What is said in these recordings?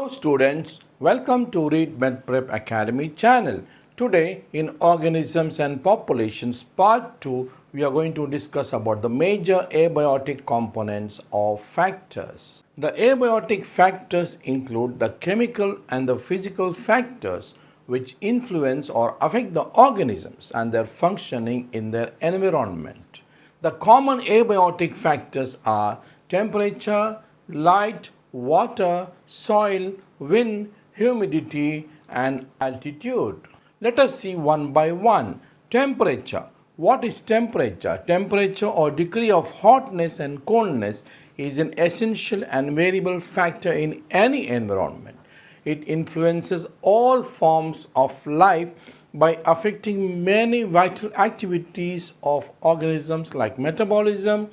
Hello students, welcome to readmedprep Academy channel. Today in Organisms and Populations part 2, we are going to discuss about the major abiotic components of factors. The abiotic factors include the chemical and the physical factors which influence or affect the organisms and their functioning in their environment. The common abiotic factors are temperature, light, water, soil, wind, humidity, and altitude. Let us see one by one. Temperature. What is temperature? Temperature or degree of hotness and coldness is an essential and variable factor in any environment. It influences all forms of life by affecting many vital activities of organisms like metabolism,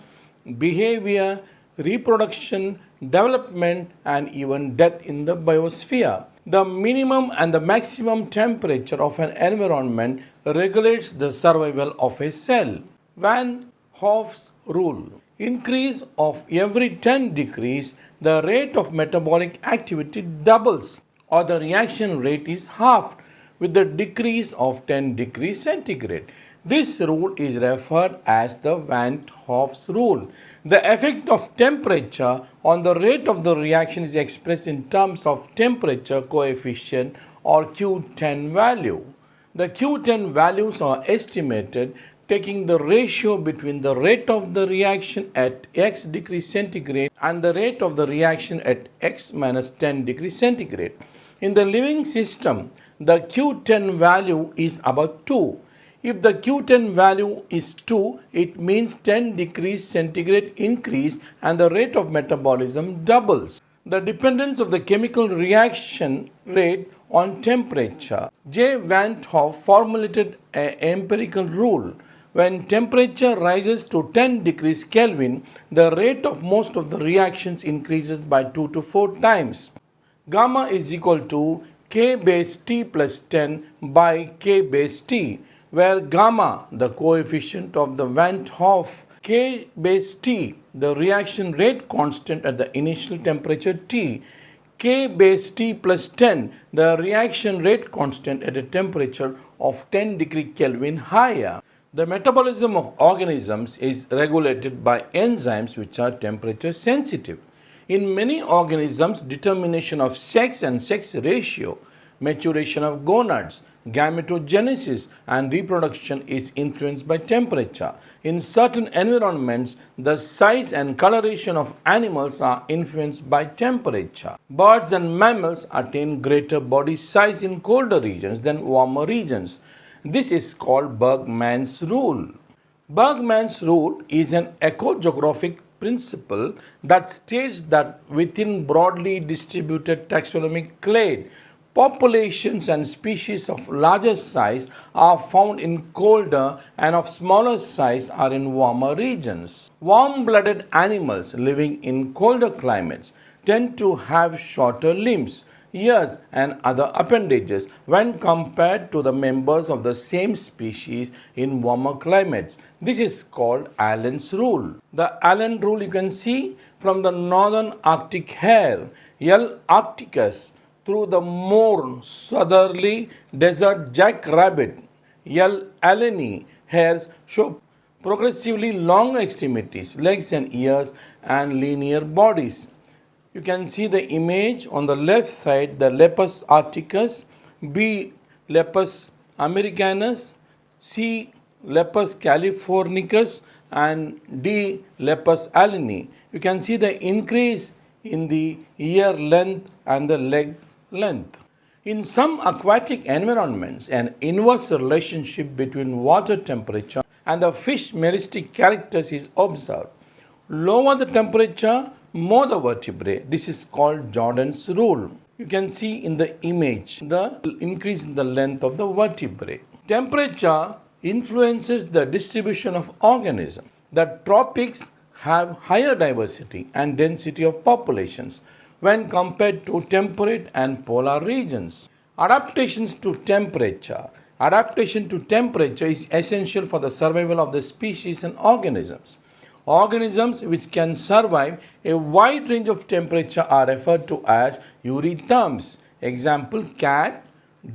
behavior, reproduction, development, and even death in the biosphere. The minimum and the maximum temperature of an environment regulates the survival of a cell. Van Hoff's rule. Increase of every 10 degrees, the rate of metabolic activity doubles, or the reaction rate is halved with the decrease of 10 degrees centigrade. This rule is referred as the Van Hoff's rule. The effect of temperature on the rate of the reaction is expressed in terms of temperature coefficient or Q10 value. The Q10 values are estimated taking the ratio between the rate of the reaction at x degrees centigrade and the rate of the reaction at x minus 10 degrees centigrade. In the living system, the Q10 value is about 2. If the Q10 value is 2, it means 10 degrees centigrade increase and the rate of metabolism doubles. The dependence of the chemical reaction rate on temperature. J. Van Hoff formulated an empirical rule. When temperature rises to 10 degrees Kelvin, the rate of most of the reactions increases by 2 to 4 times. Gamma is equal to K base T plus 10 by K base T, where gamma, the coefficient of the Van Hoff, K base T, the reaction rate constant at the initial temperature T, K base T plus 10, the reaction rate constant at a temperature of 10 degree Kelvin higher. The metabolism of organisms is regulated by enzymes which are temperature sensitive. In many organisms, determination of sex and sex ratio, maturation of gonads, gametogenesis, and reproduction is influenced by temperature. In certain environments, the size and coloration of animals are influenced by temperature. Birds and mammals attain greater body size in colder regions than warmer regions. This is called Bergmann's rule. Bergmann's rule is an ecogeographic principle that states that within broadly distributed taxonomic clade, populations and species of larger size are found in colder and of smaller size are in warmer regions. Warm-blooded animals living in colder climates tend to have shorter limbs, ears, and other appendages when compared to the members of the same species in warmer climates. This is called Allen's rule. The Allen rule you can see from the northern Arctic hare, L. arcticus, through the more southerly desert jackrabbit, L. alleni, hares show progressively long extremities, legs and ears, and linear bodies. You can see the image on the left side, the Lepus arcticus, B. Lepus americanus, C. Lepus californicus, and D. Lepus alleni. You can see the increase in the ear length and the leg length. In some aquatic environments, an inverse relationship between water temperature and the fish meristic characters is observed. Lower the temperature, more the vertebrae. This is called Jordan's rule. You can see in the image the increase in the length of the vertebrae. Temperature influences the distribution of organisms. The tropics have higher diversity and density of populations when compared to temperate and polar regions. Adaptations to temperature. Adaptation to temperature is essential for the survival of the species and organisms. Organisms which can survive a wide range of temperature are referred to as eurytherms. Example: cat,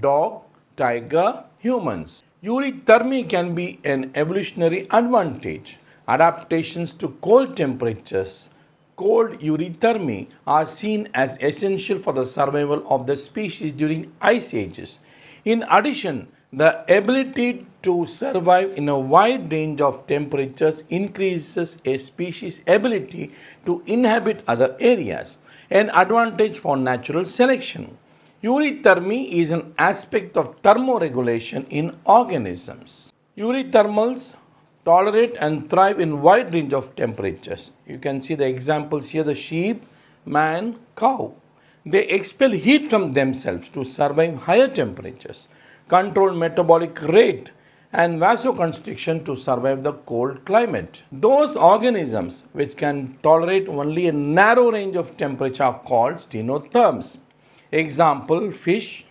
dog, tiger, humans. Eurythermy can be an evolutionary advantage. Adaptations to cold temperatures. Cold eurythermy are seen as essential for the survival of the species during ice ages. In addition, the ability to survive in a wide range of temperatures increases a species' ability to inhabit other areas, an advantage for natural selection. Eurythermy is an aspect of thermoregulation in organisms. Eurythermals tolerate and thrive in wide range of temperatures. You can see the examples here: the sheep, man, cow. They expel heat from themselves to survive higher temperatures, control metabolic rate and vasoconstriction to survive the cold climate. Those organisms which can tolerate only a narrow range of temperature are called stenotherms. Example: fish,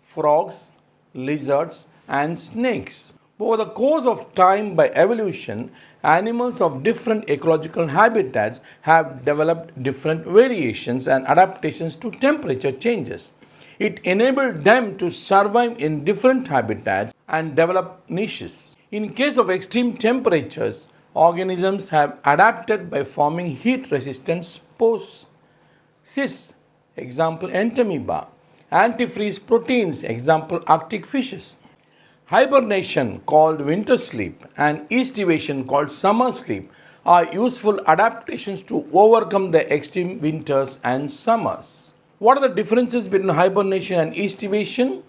frogs, lizards and snakes. Over the course of time, by evolution, animals of different ecological habitats have developed different variations and adaptations to temperature changes. It enabled them to survive in different habitats and develop niches. In case of extreme temperatures, organisms have adapted by forming heat-resistant spores. Cysts, example entamoeba. Antifreeze proteins, example Arctic fishes. Hibernation, called winter sleep, and estivation, called summer sleep, are useful adaptations to overcome the extreme winters and summers. What are the differences between hibernation and estivation?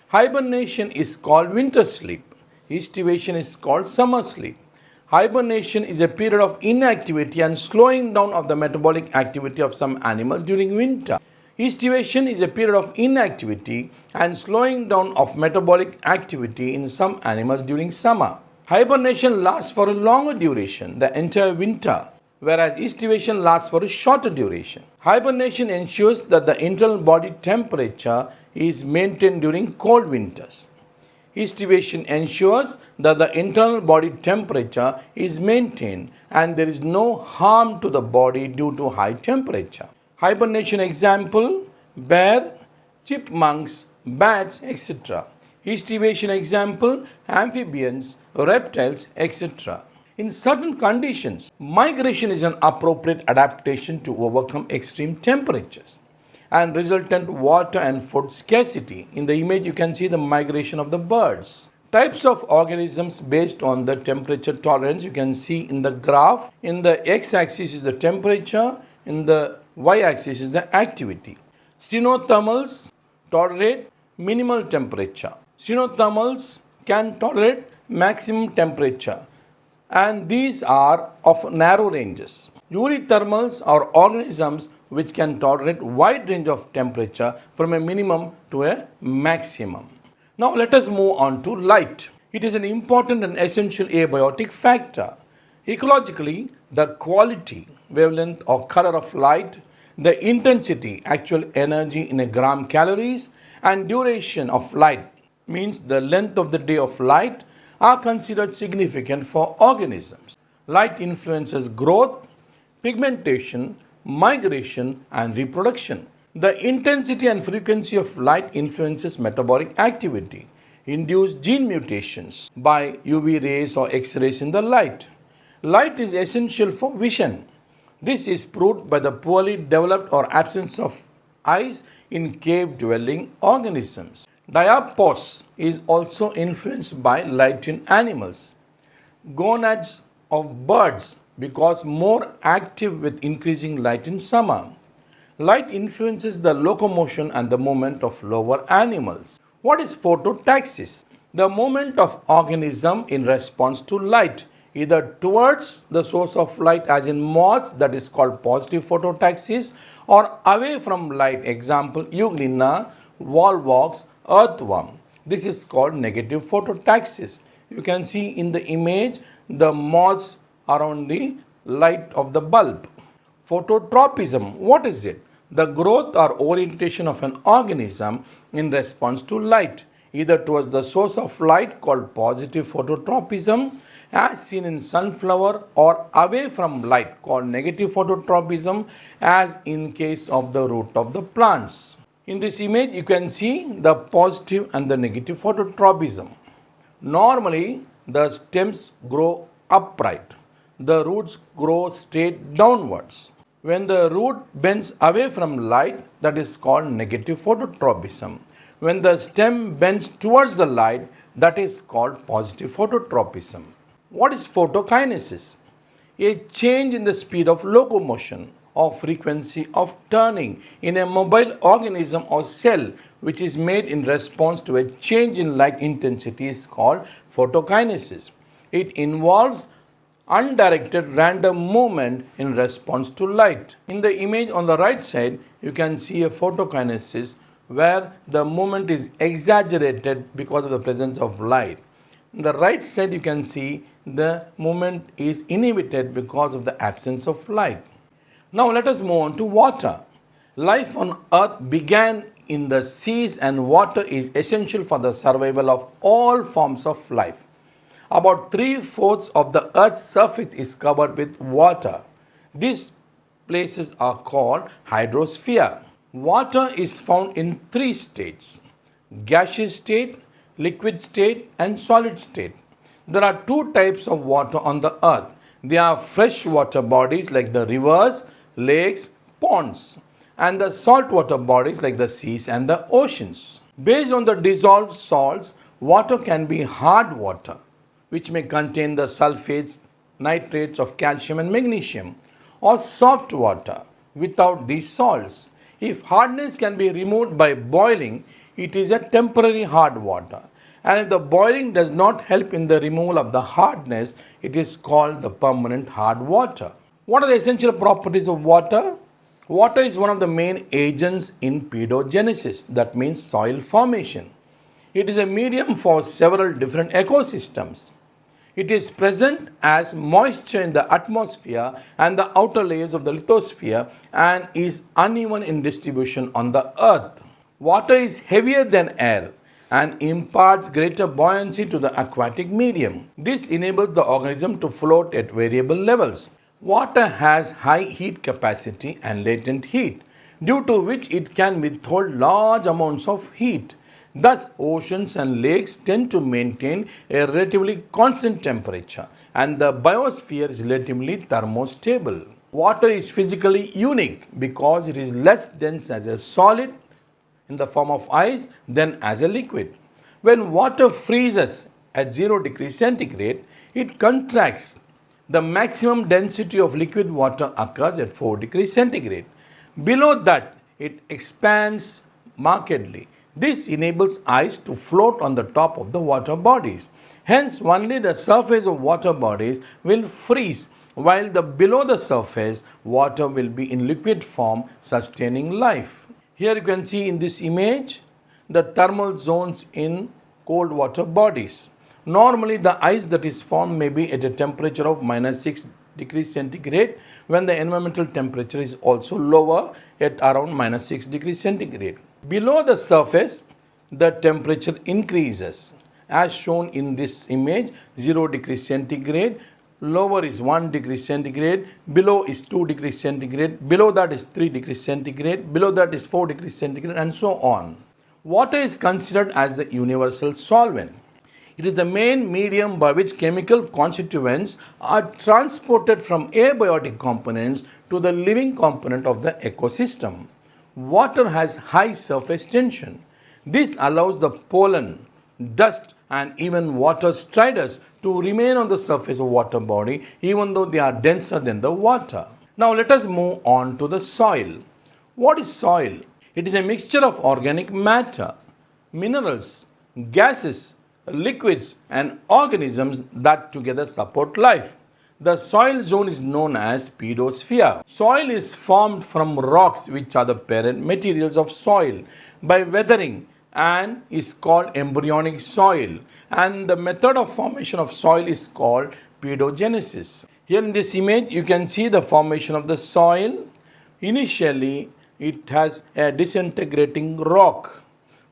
Hibernation is called winter sleep. Estivation is called summer sleep. Hibernation is a period of inactivity and slowing down of the metabolic activity of some animals during winter. Estivation is a period of inactivity and slowing down of metabolic activity in some animals during summer. Hibernation lasts for a longer duration, the entire winter, whereas estivation lasts for a shorter duration. Hibernation ensures that the internal body temperature is maintained during cold winters. Estivation ensures that the internal body temperature is maintained and there is no harm to the body due to high temperature. Hibernation example: bear, chipmunks, bats, etc. Estivation example: amphibians, reptiles, etc. In certain conditions, migration is an appropriate adaptation to overcome extreme temperatures and resultant water and food scarcity. In the image you can see the migration of the birds. Types of organisms based on the temperature tolerance you can see in the graph. In the x-axis is the temperature, in the y-axis is the activity. Stenothermals tolerate minimal temperature. Stenothermals can tolerate maximum temperature, and these are of narrow ranges. Eurythermals are organisms which can tolerate wide range of temperature from a minimum to a maximum. Now let us move on to light. It is an important and essential abiotic factor. Ecologically, the quality, wavelength or color of light, the intensity, actual energy in a gram calories, and duration of light, means the length of the day of light, are considered significant for organisms. Light influences growth, pigmentation, migration and reproduction. The intensity and frequency of light influences metabolic activity, induce gene mutations by UV rays or X-rays in the light. Light is essential for vision. This is proved by the poorly developed or absence of eyes in cave-dwelling organisms. Diapause is also influenced by light in animals. Gonads of birds because more active with increasing light in summer. Light influences the locomotion and the movement of lower animals. What is phototaxis? The movement of organism in response to light, either towards the source of light, as in moths, that is called positive phototaxis, or away from light, example euglena, volvox, earthworm. This is called negative phototaxis. You can see in the image the moths around the light of the bulb. Phototropism, what is it? The growth or orientation of an organism in response to light, either towards the source of light called positive phototropism, as seen in sunflower or away from light called negative phototropism as in case of the root of the plants. In this image you can see the positive and the negative phototropism. Normally the stems grow upright. The roots grow straight downwards. When the root bends away from light, that is called negative phototropism. When the stem bends towards the light, that is called positive phototropism. What is photokinesis? A change in the speed of locomotion or frequency of turning in a mobile organism or cell which is made in response to a change in light intensity is called photokinesis. It involves undirected random movement in response to light. In the image on the right side, you can see a photokinesis where the movement is exaggerated because of the presence of light. On the right side, you can see the movement is inhibited because of the absence of light. Now let us move on to water. Life on earth began in the seas, and water is essential for the survival of all forms of life. About 3/4 of the earth's surface is covered with water. These places are called hydrosphere. Water is found in 3 states: gaseous state, liquid state and solid state. There are 2 types of water on the earth. They are freshwater bodies like the rivers, lakes, ponds, and the saltwater bodies like the seas and the oceans. Based on the dissolved salts, water can be hard water, which may contain the sulfates, nitrates of calcium and magnesium, or soft water without these salts. If hardness can be removed by boiling, it is a temporary hard water. And if the boiling does not help in the removal of the hardness, it is called the permanent hard water. What are the essential properties of water? Water is one of the main agents in pedogenesis, that means soil formation. It is a medium for several different ecosystems. It is present as moisture in the atmosphere and the outer layers of the lithosphere and is uneven in distribution on the earth. Water is heavier than air and imparts greater buoyancy to the aquatic medium. This enables the organism to float at variable levels. Water has high heat capacity and latent heat, due to which it can withhold large amounts of heat. Thus, oceans and lakes tend to maintain a relatively constant temperature, and the biosphere is relatively thermostable. Water is physically unique because it is less dense as a solid in the form of ice than as a liquid. When water freezes at 0 degrees centigrade, it contracts. The maximum density of liquid water occurs at 4 degrees centigrade. Below that, it expands markedly. This enables ice to float on the top of the water bodies. Hence, only the surface of water bodies will freeze, while below the surface, water will be in liquid form, sustaining life. Here you can see in this image the thermal zones in cold water bodies. Normally, the ice that is formed may be at a temperature of -6 degrees centigrade when the environmental temperature is also lower at around -6 degrees centigrade. Below the surface, the temperature increases as shown in this image. 0 degrees centigrade, lower is 1 degree centigrade, below is 2 degrees centigrade, below that is 3 degrees centigrade, below that is 4 degrees centigrade, and so on. Water is considered as the universal solvent. It is the main medium by which chemical constituents are transported from abiotic components to the living component of the ecosystem. Water has high surface tension. This allows the pollen, dust, and even water striders to remain on the surface of water body even though they are denser than the water. Now let us move on to the soil. What is soil? It is a mixture of organic matter, minerals, gases, liquids, and organisms that together support life. The soil zone is known as pedosphere. Soil is formed from rocks, which are the parent materials of soil, by weathering and is called embryonic soil. And the method of formation of soil is called pedogenesis. Here in this image, you can see the formation of the soil. Initially, it has a disintegrating rock.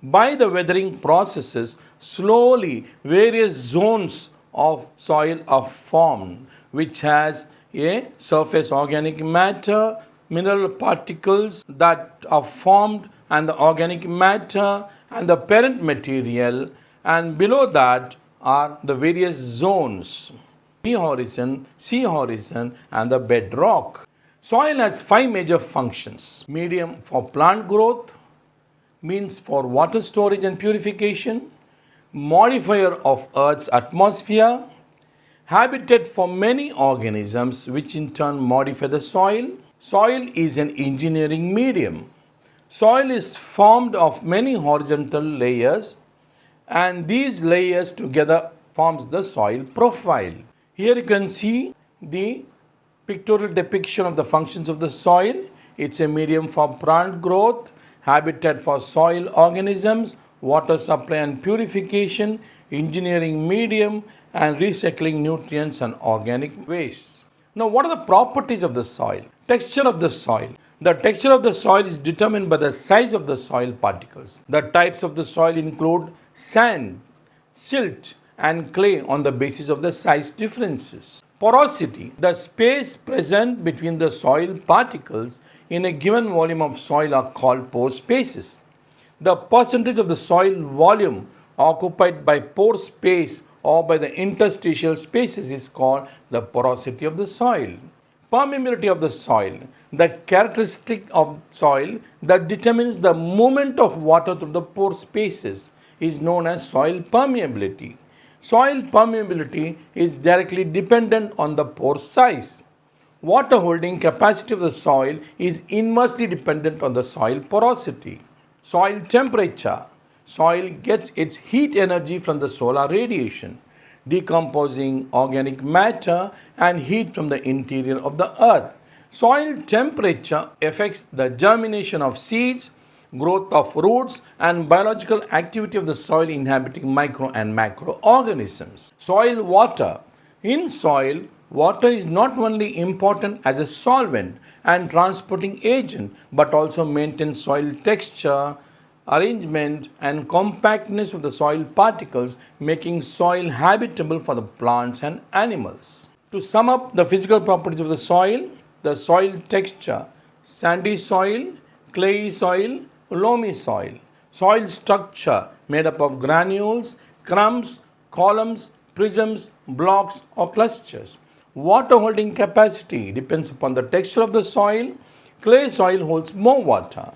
By the weathering processes, slowly various zones of soil are formed, which has a surface organic matter, mineral particles that are formed, and the organic matter and the parent material, and below that are the various zones: sea horizon, and the bedrock. Soil has 5 major functions: medium for plant growth, means for water storage and purification, modifier of Earth's atmosphere, habitat for many organisms which in turn modify the soil. Soil is an engineering medium. Soil is formed of many horizontal layers, and these layers together forms the soil profile. Here you can see the pictorial depiction of the functions of the soil. It's a medium for plant growth, habitat for soil organisms, water supply and purification, engineering medium, and recycling nutrients and organic waste. Now, what are the properties of the soil? Texture of the soil. The texture of the soil is determined by the size of the soil particles. The types of the soil include sand, silt, and clay on the basis of the size differences. Porosity. The space present between the soil particles in a given volume of soil are called pore spaces. The percentage of the soil volume occupied by pore space or by the interstitial spaces is called the porosity of the soil. Permeability of the soil. The characteristic of soil that determines the movement of water through the pore spaces is known as soil permeability. Soil permeability is directly dependent on the pore size. Water holding capacity of the soil is inversely dependent on the soil porosity. Soil temperature. Soil gets its heat energy from the solar radiation, decomposing organic matter and heat from the interior of the earth. Soil temperature affects the germination of seeds, growth of roots, and biological activity of the soil inhabiting micro and macroorganisms. Soil water. In soil, water is not only important as a solvent and transporting agent, but also maintains soil texture, arrangement, and compactness of the soil particles, making soil habitable for the plants and animals. To sum up the physical properties of the soil texture: sandy soil, clayey soil, loamy soil. Soil structure made up of granules, crumbs, columns, prisms, blocks, or clusters. Water holding capacity depends upon the texture of the soil. Clay soil holds more water.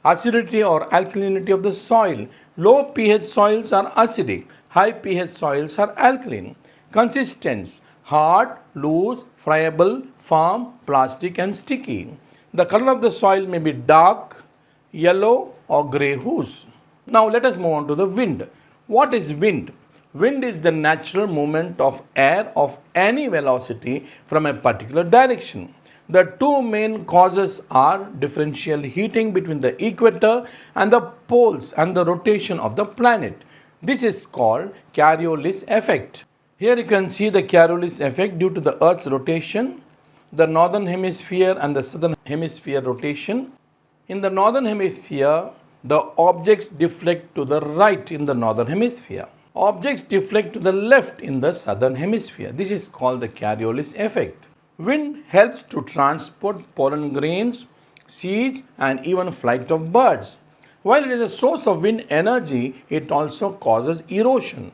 Acidity or alkalinity of the soil. Low pH soils are acidic. High pH soils are alkaline. Consistence: hard, loose, friable, firm, plastic, and sticky. The color of the soil may be dark, yellow, or grey hues. Now let us move on to the wind. What is wind? Wind is the natural movement of air of any velocity from a particular direction. The two main causes are differential heating between the equator and the poles and the rotation of the planet. This is called Coriolis effect. Here you can see the Coriolis effect due to the Earth's rotation, the northern hemisphere and the southern hemisphere rotation. In the northern hemisphere, the objects deflect to the right in the northern hemisphere. Objects deflect to the left in the southern hemisphere. This is called the Coriolis effect. Wind helps to transport pollen grains, seeds, and even flight of birds. While it is a source of wind energy, it also causes erosion.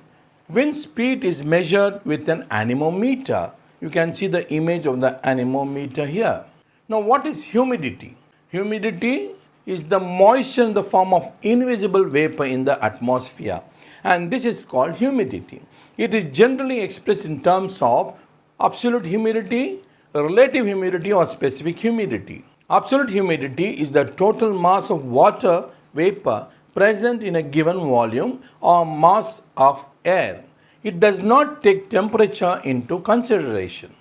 Wind speed is measured with an anemometer. You can see the image of the anemometer here. Now, what is humidity? Humidity is the moisture in the form of invisible vapor in the atmosphere, and this is called humidity. It is generally expressed in terms of absolute humidity, relative humidity, or specific humidity. Absolute humidity is the total mass of water vapor present in a given volume or mass of air. It does not take temperature into consideration.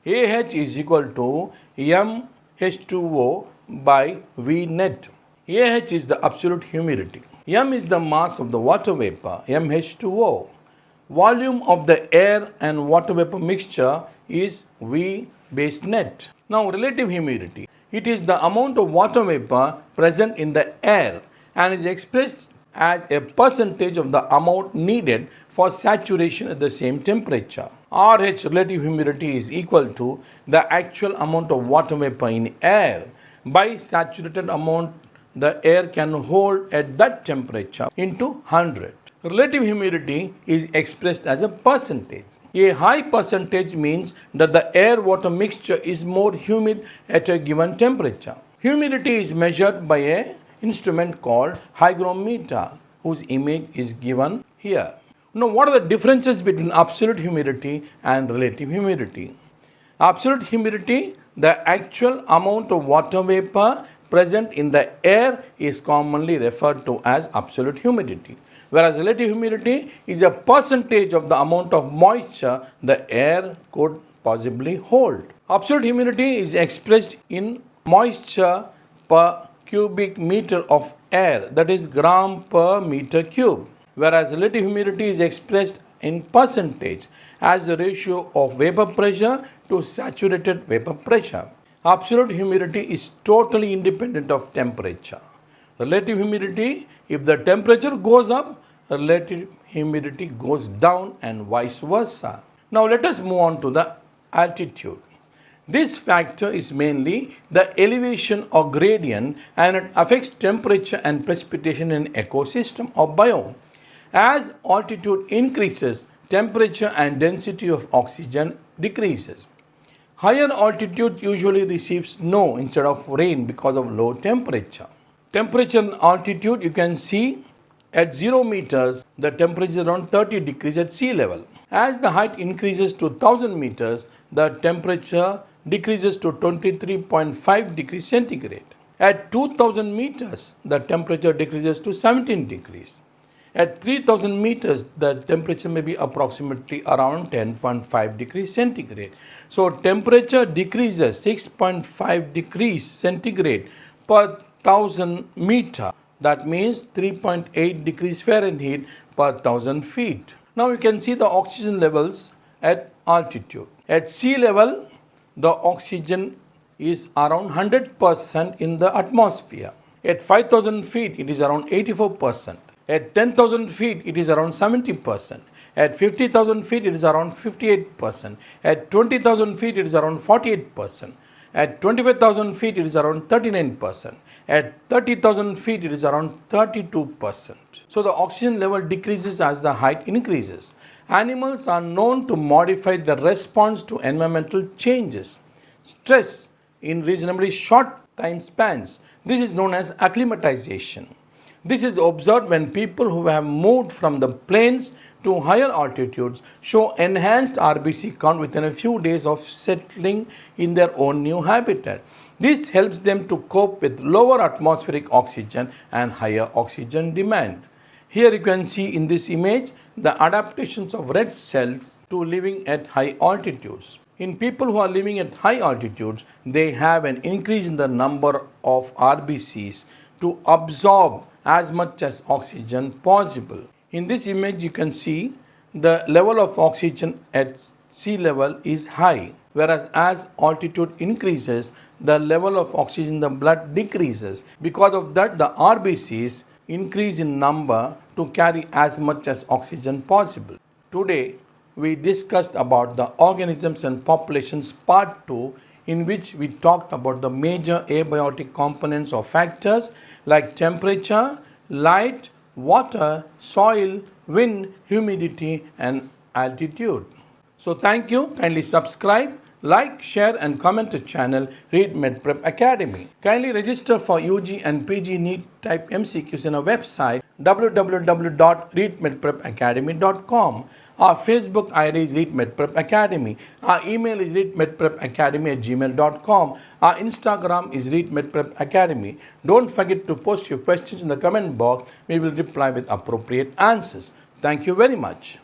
AH is equal to mH2O by V net. AH is the absolute humidity. M is the mass of the water vapor, mH2O. Volume of the air and water vapor mixture is V base net. Now, relative humidity. It is the amount of water vapor present in the air and is expressed as a percentage of the amount needed for saturation at the same temperature. RH, relative humidity, is equal to the actual amount of water vapor in air by saturated amount the air can hold at that temperature into 100. Relative humidity is expressed as a percentage. A high percentage means that the air-water mixture is more humid at a given temperature. Humidity is measured by an instrument called hygrometer, whose image is given here. Now, what are the differences between absolute humidity and relative humidity? Absolute humidity, the actual amount of water vapor present in the air, is commonly referred to as absolute humidity, whereas relative humidity is a percentage of the amount of moisture the air could possibly hold. Absolute humidity is expressed in moisture per cubic meter of air, that is gram per meter cube, whereas relative humidity is expressed in percentage as the ratio of vapor pressure to saturated vapor pressure. Absolute humidity is totally independent of temperature. Relative humidity, if the temperature goes up, relative humidity goes down and vice versa. Now let us move on to the altitude. This factor is mainly the elevation or gradient, and it affects temperature and precipitation in ecosystem or biome. As altitude increases, temperature and density of oxygen decreases. Higher altitude usually receives snow instead of rain because of low temperature. Temperature and altitude, you can see at 0 meters, the temperature is around 30 degrees at sea level. As the height increases to 1000 meters, the temperature decreases to 23.5 degrees centigrade. At 2000 meters, the temperature decreases to 17 degrees. At 3000 meters, the temperature may be approximately around 10.5 degrees centigrade. So, temperature decreases 6.5 degrees centigrade per 1000 meter. That means 3.8 degrees Fahrenheit per 1000 feet. Now, you can see the oxygen levels at altitude. At sea level, the oxygen is around 100% in the atmosphere. At 5000 feet, it is around 84%. At 10,000 feet, it is around 70%. At 50,000 feet, it is around 58%. At 20,000 feet, it is around 48%. At 25,000 feet, it is around 39%. At 30,000 feet, it is around 32%. So the oxygen level decreases as the height increases. Animals are known to modify the response to environmental changes, stress in reasonably short time spans. This is known as acclimatization. This is observed when people who have moved from the plains to higher altitudes show enhanced RBC count within a few days of settling in their own new habitat. This helps them to cope with lower atmospheric oxygen and higher oxygen demand. Here you can see in this image the adaptations of red cells to living at high altitudes. In people who are living at high altitudes, they have an increase in the number of RBCs to absorb as much as oxygen possible. In this image, you can see the level of oxygen at sea level is high, whereas as altitude increases, the level of oxygen in the blood decreases. Because of that, the RBCs increase in number to carry as much as oxygen possible. Today, we discussed about the organisms and populations part 2, in which we talked about the major abiotic components or factors like temperature, light, water, soil, wind, humidity, and altitude. So thank you. Kindly subscribe, like, share, and comment the channel readmedprep Academy. Kindly register for UG and PG NEET type MCQs in our website www.readmedprepacademy.com. Our Facebook ID is readmedprep Academy. Our email is readmedprepacademy@gmail.com. Our Instagram is readmedprep Academy. Don't forget to post your questions in the comment box. We will reply with appropriate answers. Thank you very much.